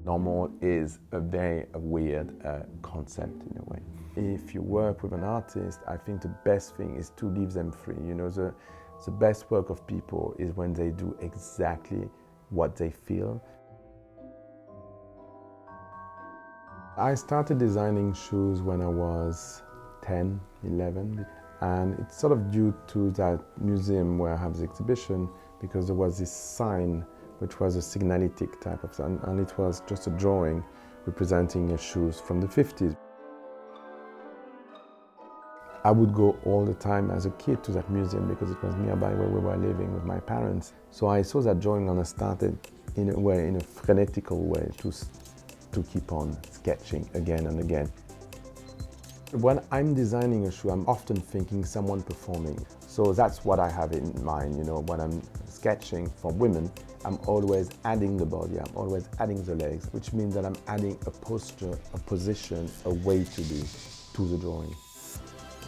Normal is a very weird concept in a way. If you work with an artist, I think the best thing is to leave them free. You know, the best work of people is when they do exactly what they feel. I started designing shoes when I was 10, 11, and it's sort of due to that museum where I have the exhibition, because there was this sign which was a signalétique type of sign, and it was just a drawing representing shoes from the 50s. I would go all the time as a kid to that museum because it was nearby where we were living with my parents. So I saw that drawing and I started in a frenetical way to keep on sketching again and again. When I'm designing a shoe, I'm often thinking someone performing. So that's what I have in mind, you know, when I'm sketching for women, I'm always adding the body, I'm always adding the legs, which means that I'm adding a posture, a position, a way to be to the drawing.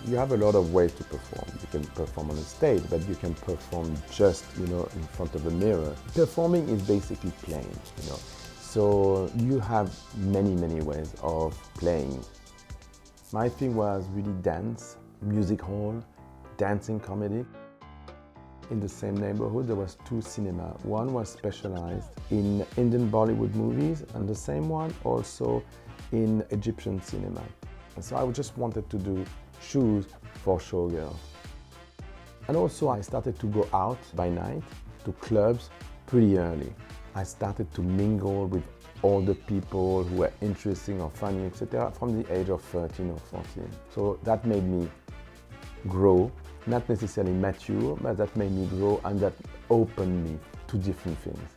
You have a lot of ways to perform. You can perform on a stage, but you can perform just, you know, in front of a mirror. Performing is basically playing, you know. So you have many, many ways of playing. My thing was really dance, music hall, dancing comedy. In the same neighborhood, there was two cinemas. One was specialized in Indian Bollywood movies, and the same one also in Egyptian cinema. And so I just wanted to do shoes for showgirls. And also I started to go out by night to clubs pretty early. I started to mingle with all the people who were interesting or funny, etc. from the age of 13 or 14. So that made me grow, not necessarily mature, but that made me grow and that opened me to different things.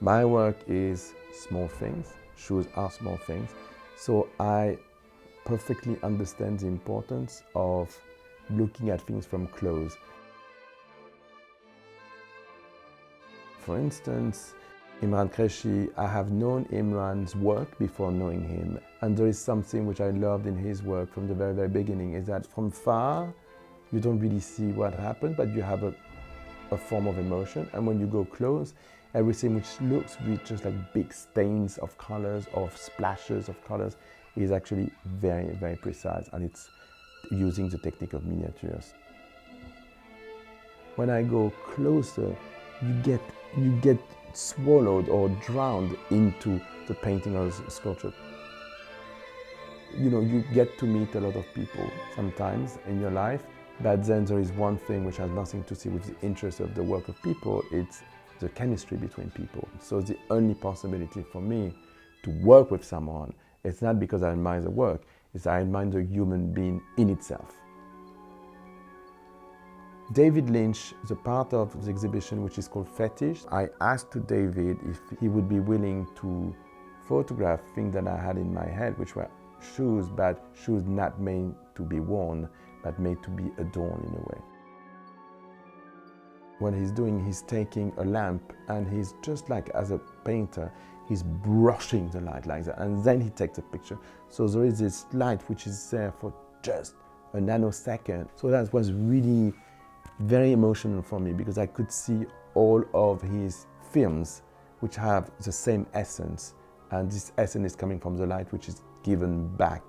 My work is small things. Shoes are small things. So I perfectly understand the importance of looking at things from close. For instance, Imran Qureshi, I have known Imran's work before knowing him. And there is something which I loved in his work from the very, very beginning, is that from far, you don't really see what happens, but you have a form of emotion. And when you go close, everything which looks really just like big stains of colors or splashes of colors is actually very, very precise, and it's using the technique of miniatures. When I go closer, you get swallowed or drowned into the painting or the sculpture. You know, you get to meet a lot of people sometimes in your life, but then there is one thing which has nothing to do with the interest of the work of people, it's the chemistry between people. So the only possibility for me to work with someone, it's not because I admire the work, it's I admire the human being in itself. David Lynch, the part of the exhibition which is called Fetish, I asked to David if he would be willing to photograph things that I had in my head, which were shoes, but shoes not made to be worn, but made to be adorned in a way. What he's taking a lamp and he's just like as a painter, he's brushing the light like that, and then he takes a picture. So there is this light which is there for just a nanosecond. So that was really very emotional for me because I could see all of his films which have the same essence, and this essence is coming from the light which is given back.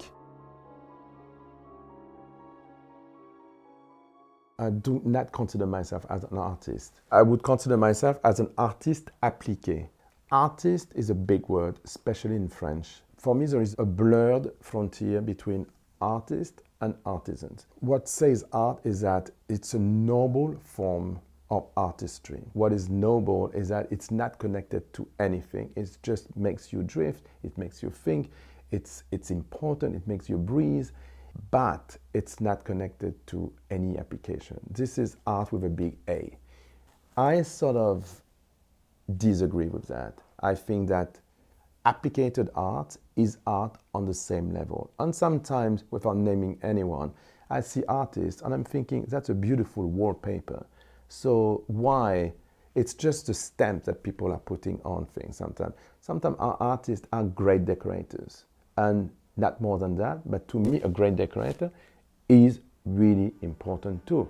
I do not consider myself as an artist. I would consider myself as an artiste appliqué. Artist is a big word, especially in French. For me, there is a blurred frontier between artist and artisans. What says art is that it's a noble form of artistry. What is noble is that it's not connected to anything. It just makes you drift, it makes you think, it's important, it makes you breathe, but it's not connected to any application. This is art with a big A. I sort of disagree with that. I think that applicated art is art on the same level. And sometimes, without naming anyone, I see artists and I'm thinking, that's a beautiful wallpaper. So why? It's just a stamp that people are putting on things sometimes. Sometimes our artists are great decorators, and not more than that, but to me, a great decorator is really important too.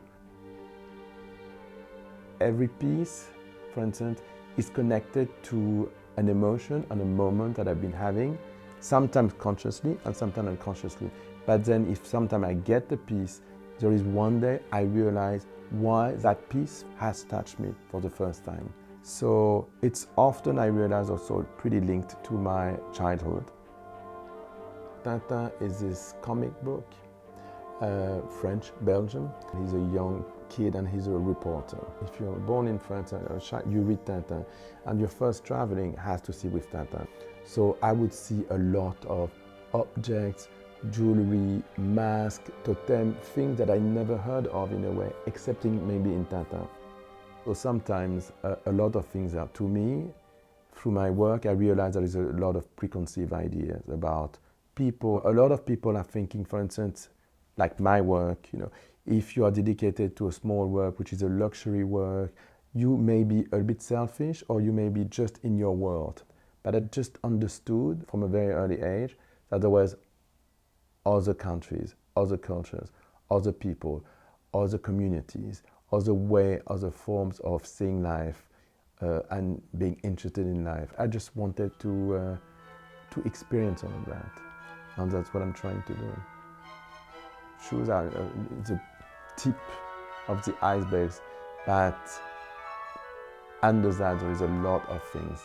Every piece, for instance, is connected to an emotion and a moment that I've been having, sometimes consciously and sometimes unconsciously. But then if sometimes I get the piece, there is one day I realize why that piece has touched me for the first time. So it's often, I realize, also pretty linked to my childhood. Tintin is this comic book, French, Belgium. He's a young kid and he's a reporter. If you're born in France, you read Tintin, and your first traveling has to see with Tintin. So I would see a lot of objects, jewelry, mask, totem, things that I never heard of in a way, excepting maybe in Tintin. So sometimes a lot of things are, to me, through my work, I realize there is a lot of preconceived ideas about people. A lot of people are thinking, for instance, like my work, if you are dedicated to a small work, which is a luxury work, you may be a bit selfish or you may be just in your world. But I just understood from a very early age that there was other countries, other cultures, other people, other communities, other way, other forms of seeing life and being interested in life. I just wanted to experience all of that, and that's what I'm trying to do. Shoes are the tip of the iceberg, but under that there is a lot of things.